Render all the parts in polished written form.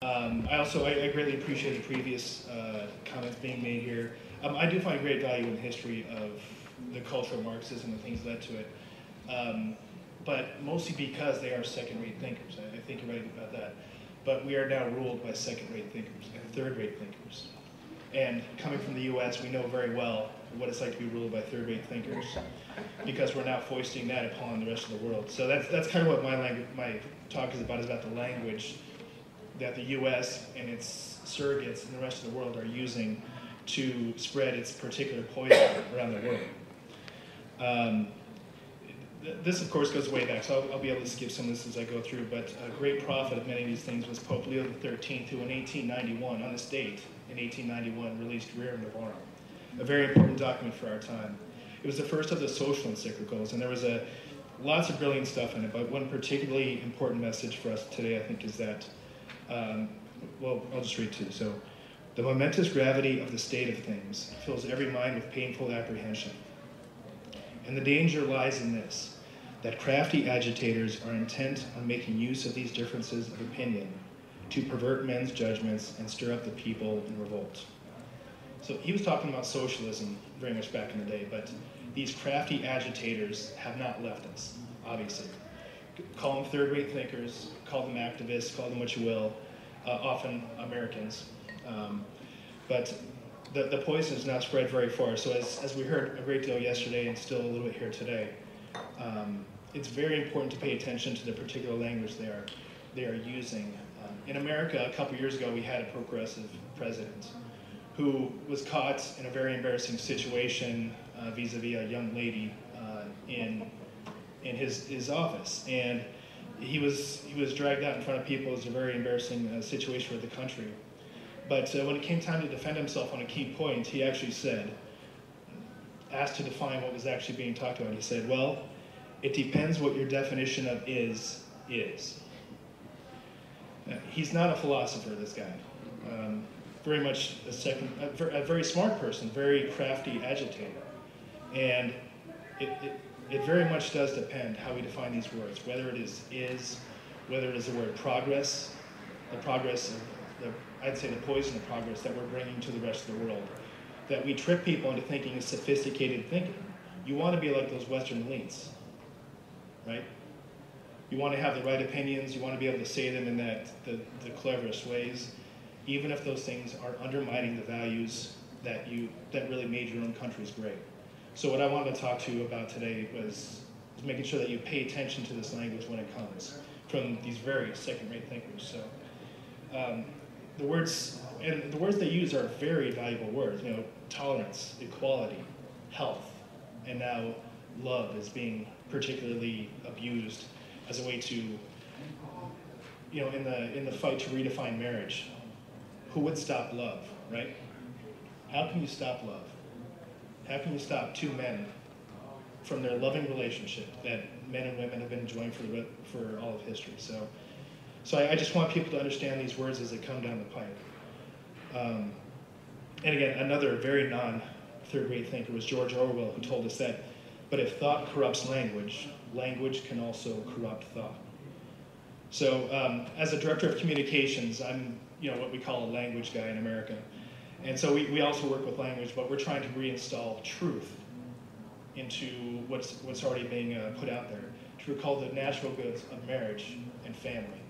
I greatly appreciate the previous comments being made here. I do find great value in the history of the cultural Marxism and things that led to it, but mostly because they are second-rate thinkers. I think you're right about that. But we are now ruled by second-rate thinkers and third-rate thinkers. And coming from the U.S., we know very well what it's like to be ruled by third-rate thinkers, because we're now foisting that upon the rest of the world. So that's kind of what my talk is about the language that the U.S. and its surrogates and the rest of the world are using to spread its particular poison around the world. This, of course, goes way back, so I'll be able to skip some of this as I go through, but a great prophet of many of these things was Pope Leo XIII, who in 1891, on this date, in 1891, released Rerum Novarum, a very important document for our time. It was the first of the social encyclicals, and there was lots of brilliant stuff in it, but one particularly important message for us today, I think, is that, well, I'll just read two. So, the momentous gravity of the state of things fills every mind with painful apprehension. And the danger lies in this, that crafty agitators are intent on making use of these differences of opinion to pervert men's judgments and stir up the people in revolt. So he was talking about socialism very much back in the day, but these crafty agitators have not left us, obviously. Call them third-rate thinkers, call them activists, call them what you will, often Americans. But the poison is not spread very far. So as we heard a great deal yesterday and still a little bit here today, it's very important to pay attention to the particular language they are using. In America, a couple years ago, we had a progressive president who was caught in a very embarrassing situation vis-a-vis a young lady in his office. And he was dragged out in front of people. It was a very embarrassing situation for the country. But when it came time to defend himself on a key point, he actually asked to define what was actually being talked about. He said, well, it depends what your definition of is. He's not a philosopher, this guy. Very much a very smart person, very crafty agitator. And it very much does depend how we define these words, whether it is, whether it is the word progress, the progress of I'd say the poison of progress that we're bringing to the rest of the world, that we trick people into thinking is sophisticated thinking. You want to be like those Western elites, right? You want to have the right opinions, you want to be able to say them in the cleverest ways, even if those things are undermining the values that really made your own countries great. So what I wanted to talk to you about today was making sure that you pay attention to this language when it comes from these very second-rate thinkers. So the words they use are very valuable words. Tolerance, equality, health, and now love is being particularly abused as a way to, in the fight to redefine marriage. Who would stop love, right? How can you stop love? How can you stop two men from their loving relationship that men and women have been enjoying for all of history? So I just want people to understand these words as they come down the pipe. And again, another very non-third-rate thinker was George Orwell, who told us that, but if thought corrupts language, language can also corrupt thought. So as a director of communications, I'm what we call a language guy in America. And so we also work with language, but we're trying to reinstall truth into what's already being put out there, to recall the natural goods of marriage and family,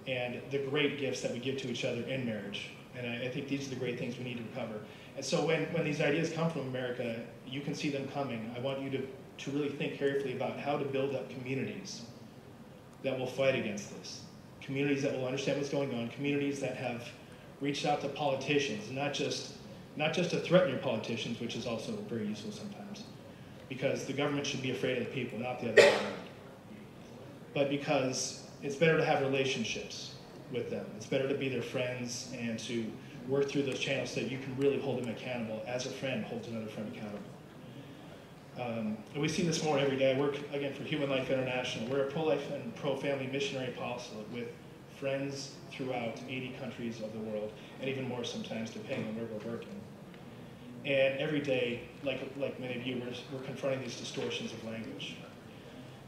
and the great gifts that we give to each other in marriage. And I think these are the great things we need to recover. And so when these ideas come from America, you can see them coming. I want you to really think carefully about how to build up communities that will fight against this. Communities that will understand what's going on, communities that have reached out to politicians, not just to threaten your politicians, which is also very useful sometimes, because the government should be afraid of the people, not the other way around. But because it's better to have relationships with them. It's better to be their friends and to work through those channels so that you can really hold them accountable as a friend holds another friend accountable. And we see this more every day. I work, again, for Human Life International. We're a pro-life and pro-family missionary apostolate with friends throughout 80 countries of the world, and even more sometimes, depending on where we're working. And every day, like many of you, we're confronting these distortions of language.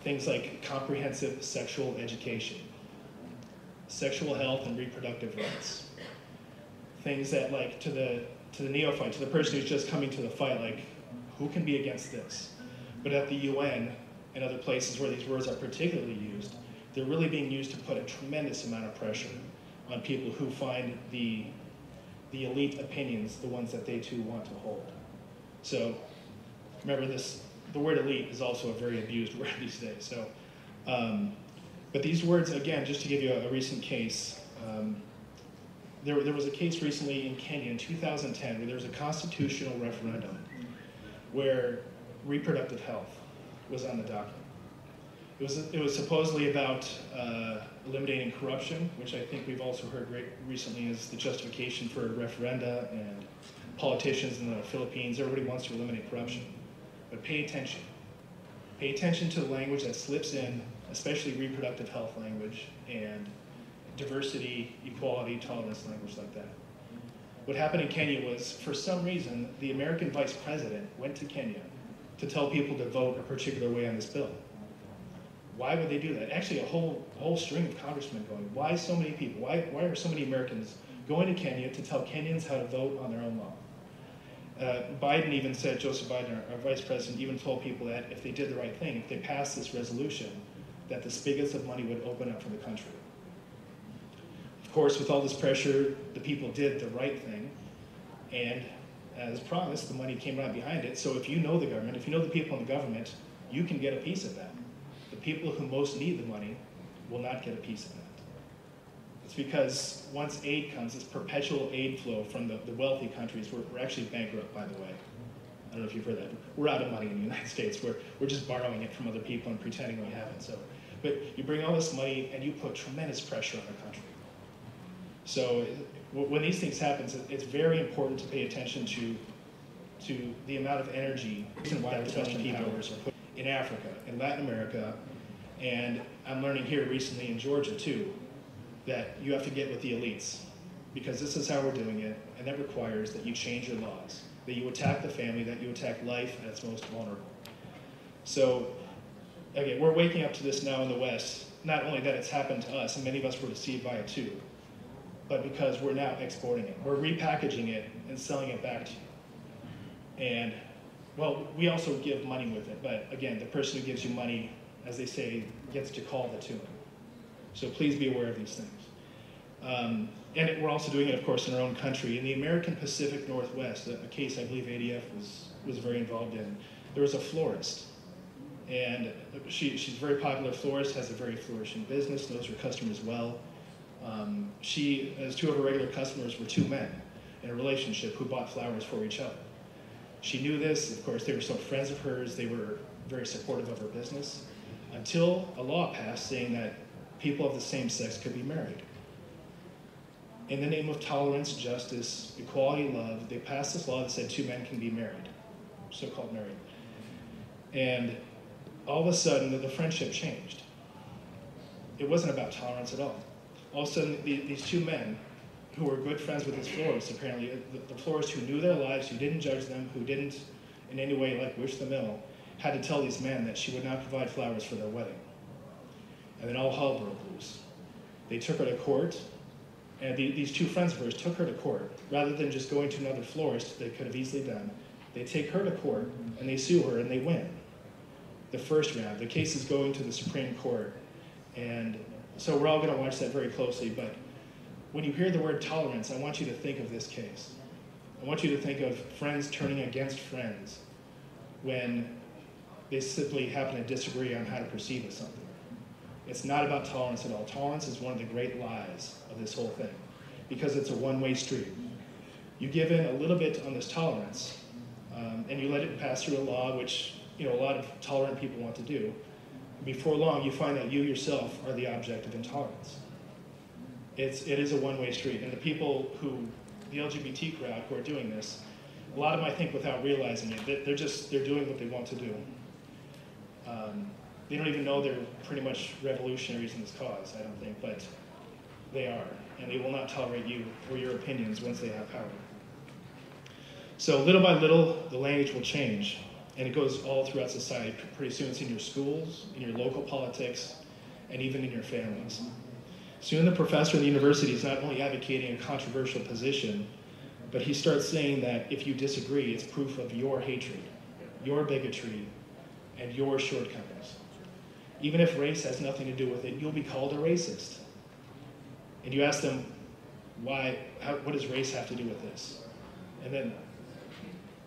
Things like comprehensive sexual education, sexual health and reproductive rights. Things that, like, to the neophyte, to the person who's just coming to the fight, like, who can be against this? But at the UN and other places where these words are particularly used, they're really being used to put a tremendous amount of pressure on people who find the elite opinions the ones that they too want to hold. So remember this, the word elite is also a very abused word these days. So, but these words, again, just to give you a recent case, there was a case recently in Kenya in 2010 where there was a constitutional referendum where reproductive health was on the docket. It was supposedly about eliminating corruption, which I think we've also heard recently is the justification for referenda, and politicians in the Philippines, everybody wants to eliminate corruption. But pay attention. Pay attention to the language that slips in, especially reproductive health language and diversity, equality, tolerance language like that. What happened in Kenya was, for some reason, the American vice president went to Kenya to tell people to vote a particular way on this bill. Why would they do that? Actually, a whole string of congressmen going, why so many people? Why are so many Americans going to Kenya to tell Kenyans how to vote on their own law? Biden even said, Joseph Biden, our vice president, even told people that if they did the right thing, if they passed this resolution, that the spigots of money would open up for the country. Of course, with all this pressure, the people did the right thing, and as promised, the money came right behind it. So if you know the government, if you know the people in the government, you can get a piece of that. The people who most need the money will not get a piece of that. It's because once aid comes, this perpetual aid flow from the wealthy countries, we're actually bankrupt, by the way. I don't know if you've heard that. We're out of money in the United States. We're just borrowing it from other people and pretending we haven't. So, but you bring all this money and you put tremendous pressure on the country. So when these things happen, it's very important to pay attention to the amount of energy and why Western powers are put in Africa, in Latin America, and I'm learning here recently in Georgia too, that you have to get with the elites, because this is how we're doing it, and that requires that you change your laws, that you attack the family, that you attack life at its most vulnerable. So again, we're waking up to this now in the West, not only that it's happened to us, and many of us were deceived by it too, but because we're now exporting it. We're repackaging it and selling it back to you. And, well, we also give money with it, but again, the person who gives you money, as they say, gets to call the tune. So please be aware of these things. And we're also doing it, of course, in our own country. In the American Pacific Northwest, a case I believe ADF was very involved in, there was a florist. And she's a very popular florist, has a very flourishing business, knows her customers well. As two of her regular customers were two men in a relationship who bought flowers for each other. She knew this, of course, they were still friends of hers, they were very supportive of her business, until a law passed saying that people of the same sex could be married. In the name of tolerance, justice, equality, love, they passed this law that said two men can be married, so-called married. And all of a sudden, the friendship changed. It wasn't about tolerance at all. All of a sudden, these two men, who were good friends with this florist, apparently, the florist who knew their lives, who didn't judge them, who didn't in any way wish them ill, had to tell these men that she would not provide flowers for their wedding. And then all hell broke loose. They took her to court, and these two friends of hers took her to court. Rather than just going to another florist they could have easily done, they take her to court, and they sue her, and they win. The first round. The case is going to the Supreme Court, and so we're all going to watch that very closely, but when you hear the word tolerance, I want you to think of this case. I want you to think of friends turning against friends when they simply happen to disagree on how to proceed with something. It's not about tolerance at all. Tolerance is one of the great lies of this whole thing, because it's a one-way street. You give in a little bit on this tolerance, and you let it pass through a law, which a lot of tolerant people want to do. Before long, you find that you yourself are the object of intolerance. It is a one-way street, and the people the LGBT crowd who are doing this, a lot of them, I think, without realizing it, they're doing what they want to do. They don't even know they're pretty much revolutionaries in this cause, I don't think, but they are, and they will not tolerate you or your opinions once they have power. So little by little, the language will change, and it goes all throughout society. Pretty soon it's in your schools, in your local politics, and even in your families. Soon the professor in the university is not only advocating a controversial position, but he starts saying that if you disagree, it's proof of your hatred, your bigotry, and your shortcomings. Even if race has nothing to do with it, you'll be called a racist. And you ask them, why, what does race have to do with this? And then,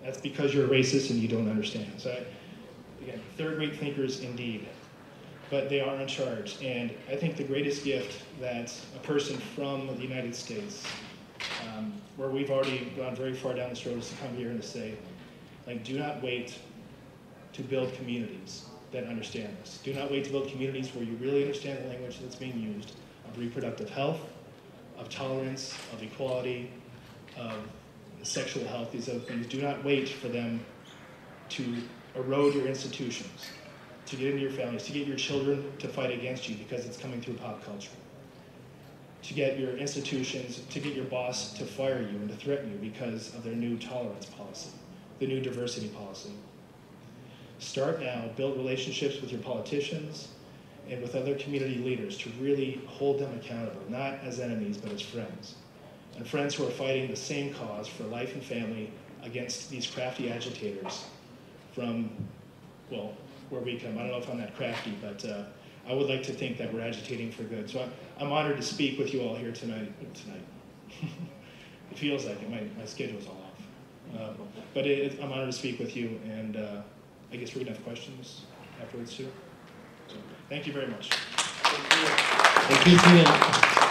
that's because you're a racist and you don't understand. So again, third-rate thinkers indeed, but they are in charge. And I think the greatest gift that a person from the United States, where we've already gone very far down this road, is to come here and to say, like, do not wait to build communities that understand this. Do not wait to build communities where you really understand the language that's being used of reproductive health, of tolerance, of equality, of sexual health, these other things. Do not wait for them to erode your institutions, to get into your families, to get your children to fight against you because it's coming through pop culture, to get your institutions, to get your boss to fire you and to threaten you because of their new tolerance policy, the new diversity policy. Start now, build relationships with your politicians and with other community leaders to really hold them accountable, not as enemies, but as friends. And friends who are fighting the same cause for life and family against these crafty agitators from, well, where we come. I don't know if I'm that crafty, but I would like to think that we're agitating for good. So I'm honored to speak with you all here tonight. It feels like it. My schedule's all off. But I'm honored to speak with you, and I guess we're going to have questions afterwards too. So thank you very much. Thank you, Phelan.